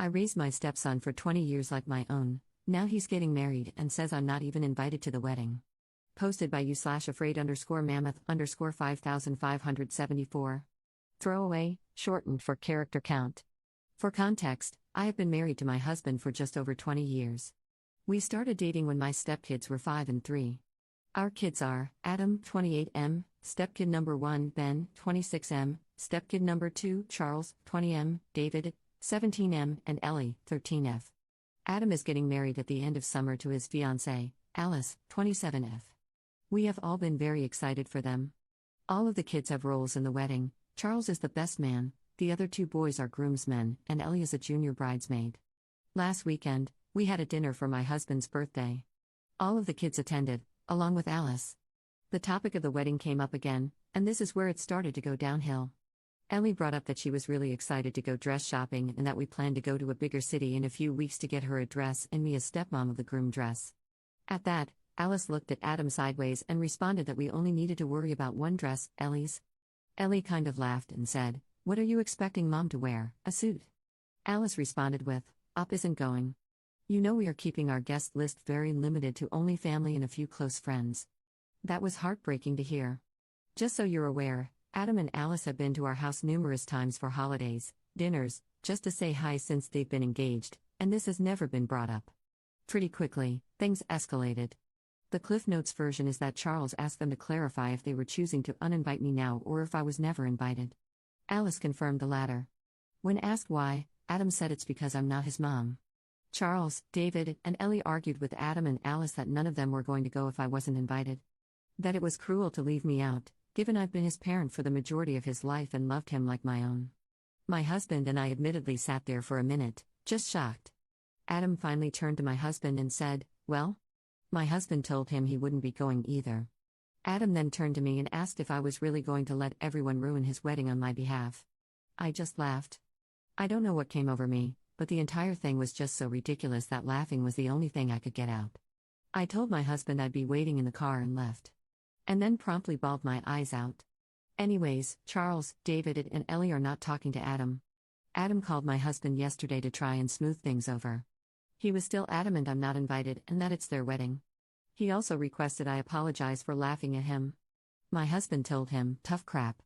I raised my stepson for 20 years like my own. Now he's getting married and says I'm not even invited to the wedding. Posted by you/afraid_mammoth_5574. Throwaway, shortened for character count. For context, I have been married to my husband for just over 20 years. We started dating when my stepkids were 5 and 3. Our kids are Adam, 28M, stepkid number 1, Ben, 26M, stepkid number 2, Charles, 20M, David, 17M, and Ellie, 13F. Adam is getting married at the end of summer to his fiancée, Alice, 27F. We have all been very excited for them. All of the kids have roles in the wedding. Charles is the best man, the other 2 boys are groomsmen, and Ellie is a junior bridesmaid. Last weekend, we had a dinner for my husband's birthday. All of the kids attended, along with Alice. The topic of the wedding came up again, and this is where it started to go downhill. Ellie brought up that she was really excited to go dress shopping and that we planned to go to a bigger city in a few weeks to get her a dress and me a stepmom of the groom dress. At that, Alice looked at Adam sideways and responded that we only needed to worry about one dress, Ellie's. Ellie kind of laughed and said, "What are you expecting mom to wear, a suit?" Alice responded with, "Op isn't going. You know we are keeping our guest list very limited to only family and a few close friends." That was heartbreaking to hear. Just so you're aware, Adam and Alice have been to our house numerous times for holidays, dinners, just to say hi since they've been engaged, and this has never been brought up. Pretty quickly, things escalated. The Cliff Notes version is that Charles asked them to clarify if they were choosing to uninvite me now or if I was never invited. Alice confirmed the latter. When asked why, Adam said it's because I'm not his mom. Charles, David, and Ellie argued with Adam and Alice that none of them were going to go if I wasn't invited. That it was cruel to leave me out, given I've been his parent for the majority of his life and loved him like my own. My husband and I admittedly sat there for a minute, just shocked. Adam finally turned to my husband and said, "Well?" My husband told him he wouldn't be going either. Adam then turned to me and asked if I was really going to let everyone ruin his wedding on my behalf. I just laughed. I don't know what came over me, but the entire thing was just so ridiculous that laughing was the only thing I could get out. I told my husband I'd be waiting in the car and left. And then promptly bawled my eyes out. Anyways, Charles, David, and Ellie are not talking to Adam. Adam called my husband yesterday to try and smooth things over. He was still adamant I'm not invited and that it's their wedding. He also requested I apologize for laughing at him. My husband told him, "Tough crap.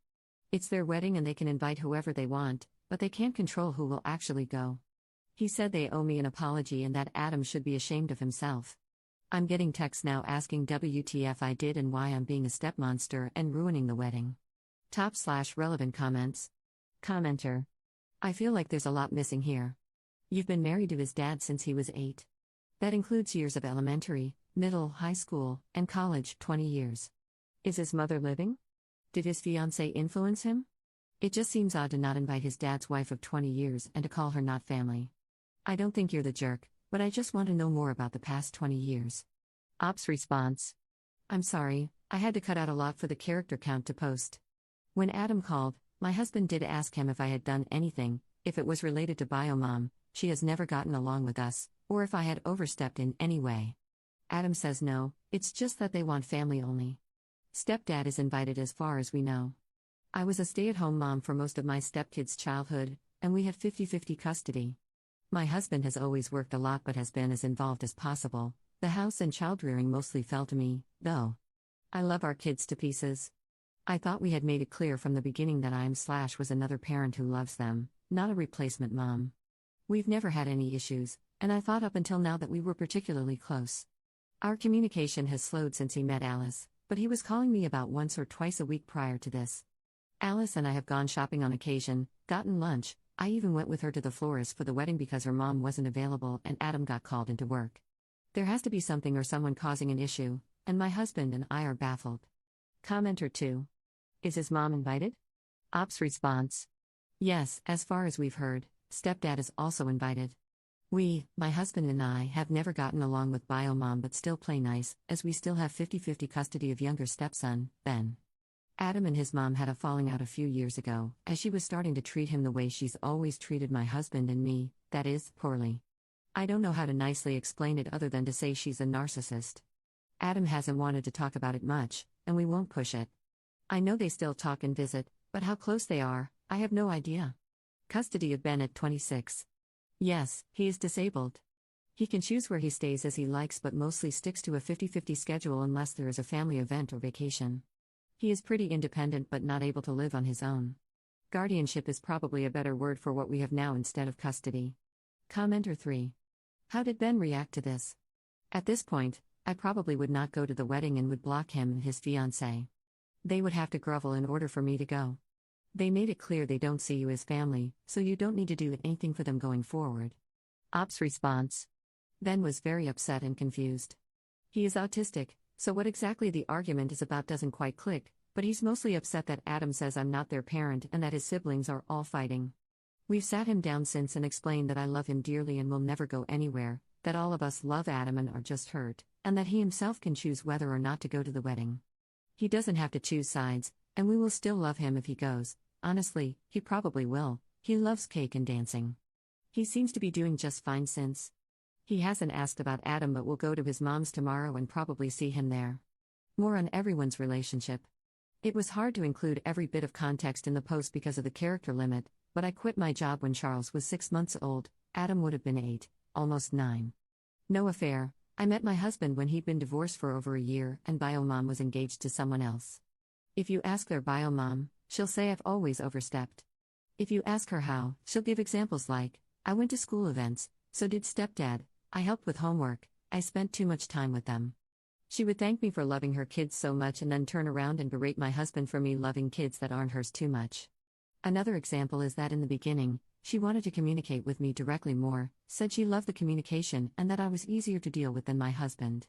It's their wedding and they can invite whoever they want, but they can't control who will actually go." He said they owe me an apology and that Adam should be ashamed of himself. I'm getting texts now asking WTF I did and why I'm being a stepmonster and ruining the wedding. Top/relevant comments. Commenter. I feel like there's a lot missing here. You've been married to his dad since he was 8. That includes years of elementary, middle, high school, and college, 20 years. Is his mother living? Did his fiancée influence him? It just seems odd to not invite his dad's wife of 20 years and to call her not family. I don't think you're the jerk, but I just want to know more about the past 20 years. Op's response. I'm sorry, I had to cut out a lot for the character count to post. When Adam called, my husband did ask him if I had done anything, if it was related to biomom, she has never gotten along with us, or if I had overstepped in any way. Adam says no, it's just that they want family only. Stepdad is invited as far as we know. I was a stay-at-home mom for most of my stepkids' childhood, and we had 50-50 custody. My husband has always worked a lot but has been as involved as possible. The house and child-rearing mostly fell to me, though. I love our kids to pieces. I thought we had made it clear from the beginning that was another parent who loves them, not a replacement mom. We've never had any issues, and I thought up until now that we were particularly close. Our communication has slowed since he met Alice, but he was calling me about once or twice a week prior to this. Alice and I have gone shopping on occasion, gotten lunch. I even went with her to the florist for the wedding because her mom wasn't available and Adam got called into work. There has to be something or someone causing an issue, and my husband and I are baffled. Commenter 2. Is his mom invited? Op's response. Yes, as far as we've heard, stepdad is also invited. We, my husband and I, have never gotten along with biomom but still play nice, as we still have 50-50 custody of younger stepson, Ben. Adam and his mom had a falling out a few years ago, as she was starting to treat him the way she's always treated my husband and me, that is, poorly. I don't know how to nicely explain it other than to say she's a narcissist. Adam hasn't wanted to talk about it much, and we won't push it. I know they still talk and visit, but how close they are, I have no idea. Custody of Ben at 26. Yes, he is disabled. He can choose where he stays as he likes but mostly sticks to a 50-50 schedule unless there is a family event or vacation. He is pretty independent but not able to live on his own. Guardianship is probably a better word for what we have now instead of custody. Commenter 3. How did Ben react to this? At this point, I probably would not go to the wedding and would block him and his fiancée. They would have to grovel in order for me to go. They made it clear they don't see you as family, so you don't need to do anything for them going forward. Op's response. Ben was very upset and confused. He is autistic, so what exactly the argument is about doesn't quite click, but he's mostly upset that Adam says I'm not their parent and that his siblings are all fighting. We've sat him down since and explained that I love him dearly and will never go anywhere, that all of us love Adam and are just hurt, and that he himself can choose whether or not to go to the wedding. He doesn't have to choose sides, and we will still love him if he goes. Honestly, he probably will. He loves cake and dancing. He seems to be doing just fine since. He hasn't asked about Adam but will go to his mom's tomorrow and probably see him there. More on everyone's relationship. It was hard to include every bit of context in the post because of the character limit, but I quit my job when Charles was 6 months old. Adam would have been 8, almost 9. No affair. I met my husband when he'd been divorced for over a year and bio mom was engaged to someone else. If you ask their bio mom, she'll say I've always overstepped. If you ask her how, she'll give examples like, I went to school events, so did stepdad, I helped with homework, I spent too much time with them. She would thank me for loving her kids so much and then turn around and berate my husband for me loving kids that aren't hers too much. Another example is that in the beginning, she wanted to communicate with me directly more, said she loved the communication and that I was easier to deal with than my husband.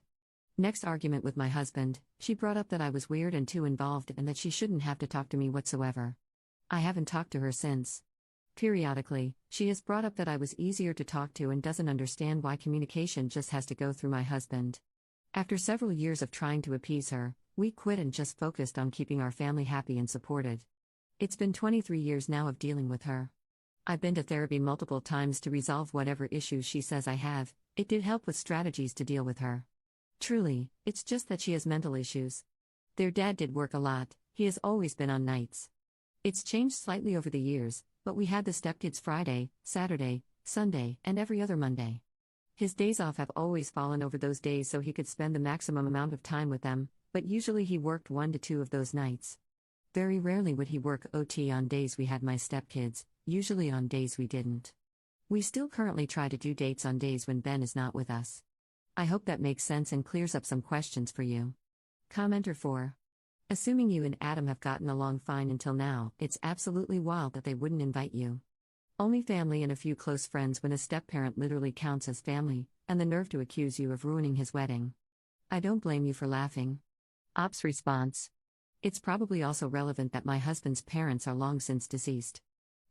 Next argument with my husband, she brought up that I was weird and too involved and that she shouldn't have to talk to me whatsoever. I haven't talked to her since. Periodically, she has brought up that I was easier to talk to and doesn't understand why communication just has to go through my husband. After several years of trying to appease her, we quit and just focused on keeping our family happy and supported. It's been 23 years now of dealing with her. I've been to therapy multiple times to resolve whatever issues she says I have. It did help with strategies to deal with her. Truly, it's just that she has mental issues. Their dad did work a lot, he has always been on nights. It's changed slightly over the years, but we had the stepkids Friday, Saturday, Sunday, and every other Monday. His days off have always fallen over those days so he could spend the maximum amount of time with them, but usually he worked 1 to 2 of those nights. Very rarely would he work OT on days we had my stepkids, usually on days we didn't. We still currently try to do dates on days when Ben is not with us. I hope that makes sense and clears up some questions for you. Commenter 4. Assuming you and Adam have gotten along fine until now, it's absolutely wild that they wouldn't invite you. Only family and a few close friends when a step-parent literally counts as family, and the nerve to accuse you of ruining his wedding. I don't blame you for laughing. Op's response. It's probably also relevant that my husband's parents are long since deceased.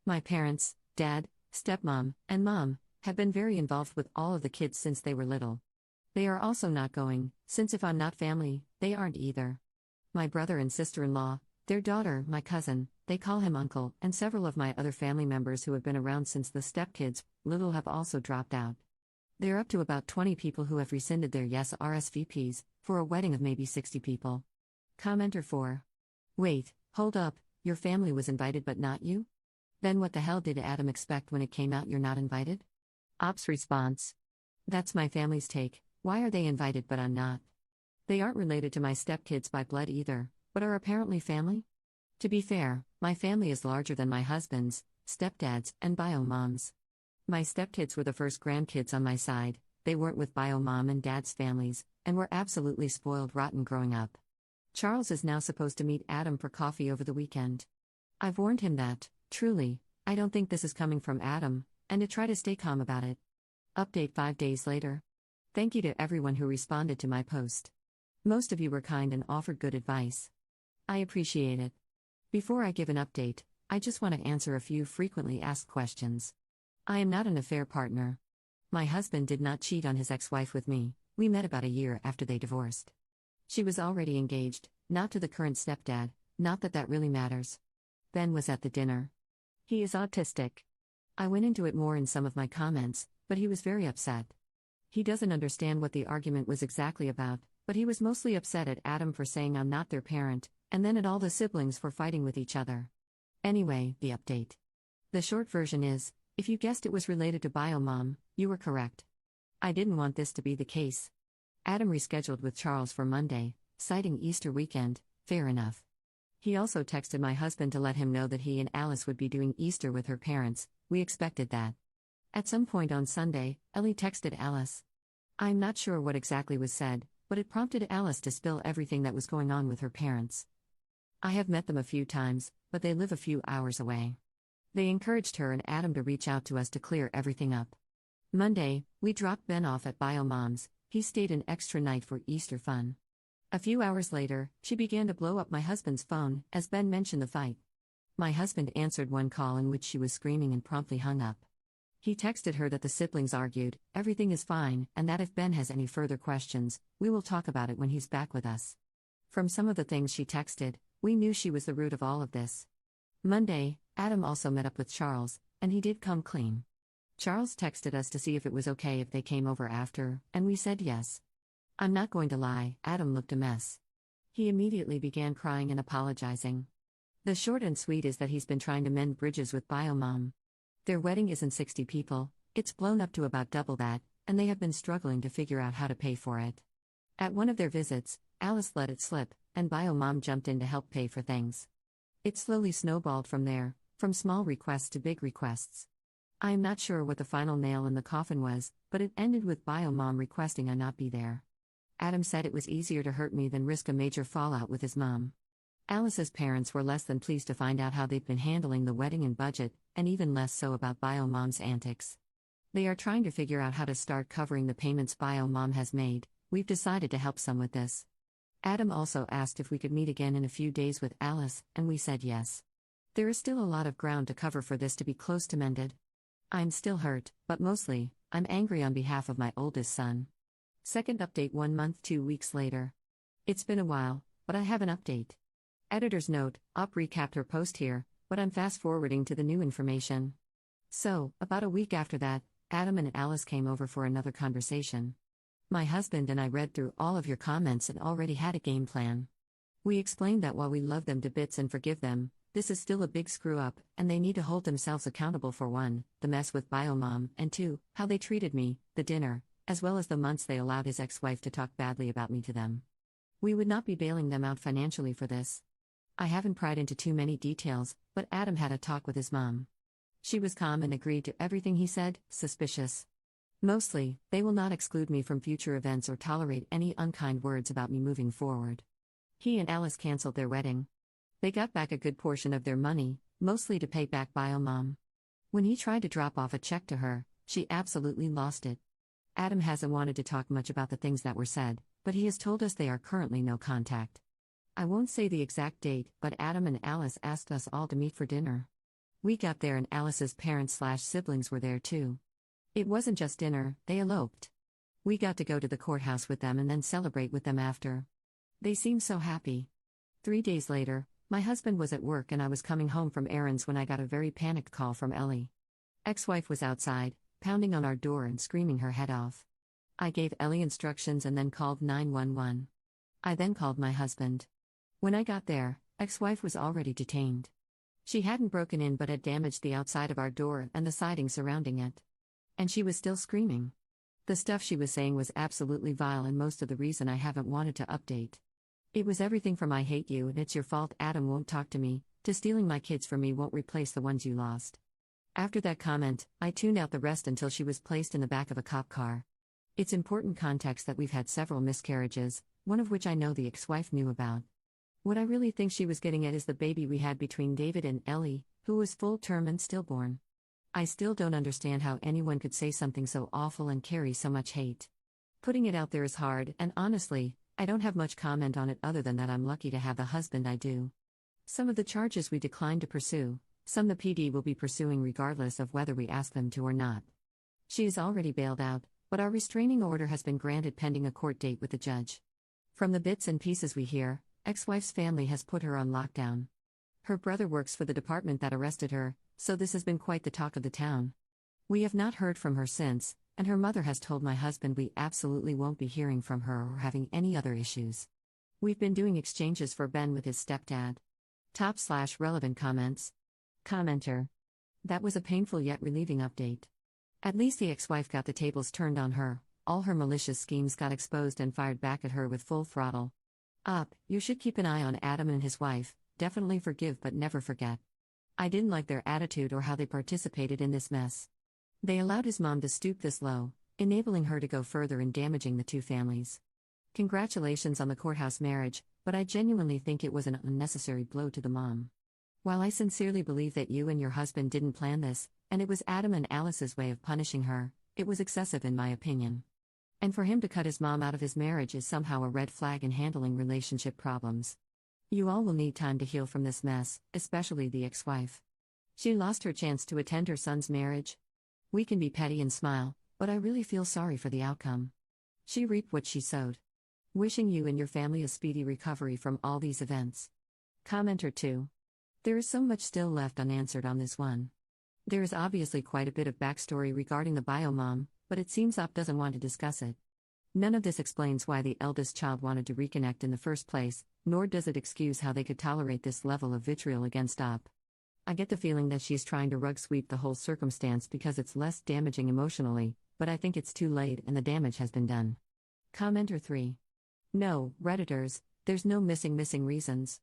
My parents, dad, stepmom, and mom, have been very involved with all of the kids since they were little. They are also not going, since if I'm not family, they aren't either. My brother and sister-in-law, their daughter, my cousin, they call him uncle, and several of my other family members who have been around since the stepkids, little have also dropped out. They're up to about 20 people who have rescinded their yes RSVPs, for a wedding of maybe 60 people. Commenter 4. Wait, hold up, your family was invited but not you? Then what the hell did Adam expect when it came out you're not invited? Op's response. That's my family's take, why are they invited but I'm not? They aren't related to my stepkids by blood either, but are apparently family? To be fair, my family is larger than my husband's, stepdad's, and bio mom's. My stepkids were the first grandkids on my side, they weren't with bio mom and dad's families, and were absolutely spoiled rotten growing up. Charles is now supposed to meet Adam for coffee over the weekend. I've warned him that, truly, I don't think this is coming from Adam, and to try to stay calm about it. Update 5 days later. Thank you to everyone who responded to my post. Most of you were kind and offered good advice. I appreciate it. Before I give an update, I just want to answer a few frequently asked questions. I am not an affair partner. My husband did not cheat on his ex-wife with me, we met about a year after they divorced. She was already engaged, not to the current stepdad, not that that really matters. Ben was at the dinner. He is autistic. I went into it more in some of my comments, but he was very upset. He doesn't understand what the argument was exactly about, but he was mostly upset at Adam for saying I'm not their parent, and then at all the siblings for fighting with each other. Anyway, the update. The short version is, If you guessed it was related to biomom, you were correct. I didn't want this to be the case. Adam rescheduled with Charles for Monday, citing Easter weekend. Fair enough. He also texted my husband to let him know that he and Alice would be doing Easter with her parents. We expected that. At some point on Sunday, Ellie texted Alice. I'm not sure what exactly was said, but it prompted Alice to spill everything that was going on with her parents. I have met them a few times, but they live a few hours away. They encouraged her and Adam to reach out to us to clear everything up. Monday, we dropped Ben off at Biomom's. He stayed an extra night for Easter fun. A few hours later, she began to blow up my husband's phone, as Ben mentioned the fight. My husband answered one call in which she was screaming and promptly hung up. He texted her that the siblings argued, everything is fine, and that if Ben has any further questions, we will talk about it when he's back with us. From some of the things she texted, we knew she was the root of all of this. Monday, Adam also met up with Charles, and he did come clean. Charles texted us to see if it was okay if they came over after, and we said yes. I'm not going to lie, Adam looked a mess. He immediately began crying and apologizing. The short and sweet is that he's been trying to mend bridges with Biomom. Their wedding isn't 60 people, it's blown up to about double that, and they have been struggling to figure out how to pay for it. At one of their visits, Alice let it slip, and Biomom jumped in to help pay for things. It slowly snowballed from there, from small requests to big requests. I am not sure what the final nail in the coffin was, but it ended with Biomom requesting I not be there. Adam said it was easier to hurt me than risk a major fallout with his mom. Alice's parents were less than pleased to find out how they've been handling the wedding and budget, and even less so about Biomom's antics. They are trying to figure out how to start covering the payments Biomom has made. We've decided to help some with this. Adam also asked if we could meet again in a few days with Alice, and we said yes. There is still a lot of ground to cover for this to be close to mended. I'm still hurt, but mostly, I'm angry on behalf of my oldest son. Second update 1 month 2 weeks later. It's been a while, but I have an update. Editor's note, Op recapped her post here, but I'm fast forwarding to the new information. So, about a week after that, Adam and Alice came over for another conversation. My husband and I read through all of your comments and already had a game plan. We explained that while we love them to bits and forgive them, this is still a big screw-up, and they need to hold themselves accountable for 1, the mess with Biomom, and 2, how they treated me, the dinner, as well as the months they allowed his ex-wife to talk badly about me to them. We would not be bailing them out financially for this. I haven't pried into too many details, but Adam had a talk with his mom. She was calm and agreed to everything he said, suspicious. Mostly, they will not exclude me from future events or tolerate any unkind words about me moving forward. He and Alice canceled their wedding. They got back a good portion of their money, mostly to pay back Biomom. When he tried to drop off a check to her, she absolutely lost it. Adam hasn't wanted to talk much about the things that were said, but he has told us they are currently no contact. I won't say the exact date, but Adam and Alice asked us all to meet for dinner. We got there and Alice's parents/siblings were there too. It wasn't just dinner, they eloped. We got to go to the courthouse with them and then celebrate with them after. They seemed so happy. 3 days later, my husband was at work and I was coming home from errands when I got a very panicked call from Ellie. Ex-wife was outside, pounding on our door and screaming her head off. I gave Ellie instructions and then called 911. I then called my husband. When I got there, ex-wife was already detained. She hadn't broken in but had damaged the outside of our door and the siding surrounding it. And she was still screaming. The stuff she was saying was absolutely vile and most of the reason I haven't wanted to update. It was everything from I hate you and it's your fault Adam won't talk to me, to stealing my kids from me won't replace the ones you lost. After that comment, I tuned out the rest until she was placed in the back of a cop car. It's important context that we've had several miscarriages, one of which I know the ex-wife knew about. What I really think she was getting at is the baby we had between David and Ellie, who was full term and stillborn. I still don't understand how anyone could say something so awful and carry so much hate. Putting it out there is hard, and honestly, I don't have much comment on it other than that I'm lucky to have the husband I do. Some of the charges we declined to pursue, some the PD will be pursuing regardless of whether we ask them to or not. She is already bailed out, but our restraining order has been granted pending a court date with the judge. From the bits and pieces we hear, ex-wife's family has put her on lockdown. Her brother works for the department that arrested her, so this has been quite the talk of the town. We have not heard from her since, and her mother has told my husband we absolutely won't be hearing from her or having any other issues. We've been doing exchanges for Ben with his stepdad. Top/relevant comments. Commenter. That was a painful yet relieving update. At least the ex-wife got the tables turned on her, all her malicious schemes got exposed and fired back at her with full throttle. You should keep an eye on Adam and his wife, definitely forgive but never forget. I didn't like their attitude or how they participated in this mess. They allowed his mom to stoop this low, enabling her to go further in damaging the two families. Congratulations on the courthouse marriage, but I genuinely think it was an unnecessary blow to the mom. While I sincerely believe that you and your husband didn't plan this, and it was Adam and Alice's way of punishing her, it was excessive in my opinion. And for him to cut his mom out of his marriage is somehow a red flag in handling relationship problems. You all will need time to heal from this mess, especially the ex-wife. She lost her chance to attend her son's marriage. We can be petty and smile, but I really feel sorry for the outcome. She reaped what she sowed. Wishing you and your family a speedy recovery from all these events. Commenter 2. There is so much still left unanswered on this one. There is obviously quite a bit of backstory regarding the bio-mom, but it seems Op doesn't want to discuss it. None of this explains why the eldest child wanted to reconnect in the first place, nor does it excuse how they could tolerate this level of vitriol against Op. I get the feeling that she's trying to rug sweep the whole circumstance because it's less damaging emotionally, but I think it's too late and the damage has been done. Commenter 3. No, Redditors, there's no missing reasons.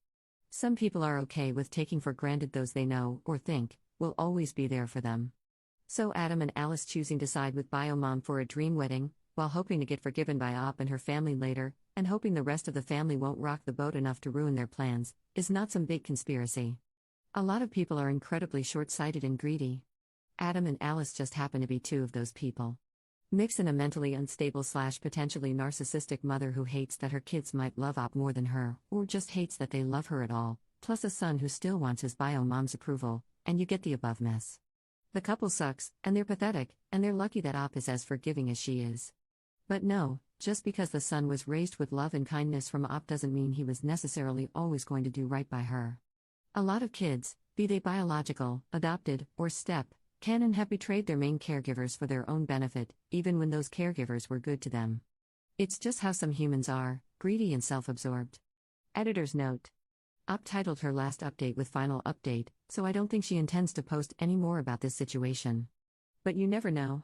Some people are okay with taking for granted those they know, or think, will always be there for them. So Adam and Alice choosing to side with bio-mom for a dream wedding, while hoping to get forgiven by Op and her family later, and hoping the rest of the family won't rock the boat enough to ruin their plans, is not some big conspiracy. A lot of people are incredibly short-sighted and greedy. Adam and Alice just happen to be two of those people. Mix in a mentally unstable / potentially narcissistic mother who hates that her kids might love Op more than her, or just hates that they love her at all, plus a son who still wants his bio-mom's approval, and you get the above mess. The couple sucks, and they're pathetic, and they're lucky that Op is as forgiving as she is. But no, just because the son was raised with love and kindness from Op doesn't mean he was necessarily always going to do right by her. A lot of kids, be they biological, adopted, or step, can and have betrayed their main caregivers for their own benefit, even when those caregivers were good to them. It's just how some humans are, greedy and self-absorbed. Editor's note. Op titled her last update with final update, so I don't think she intends to post any more about this situation. But you never know.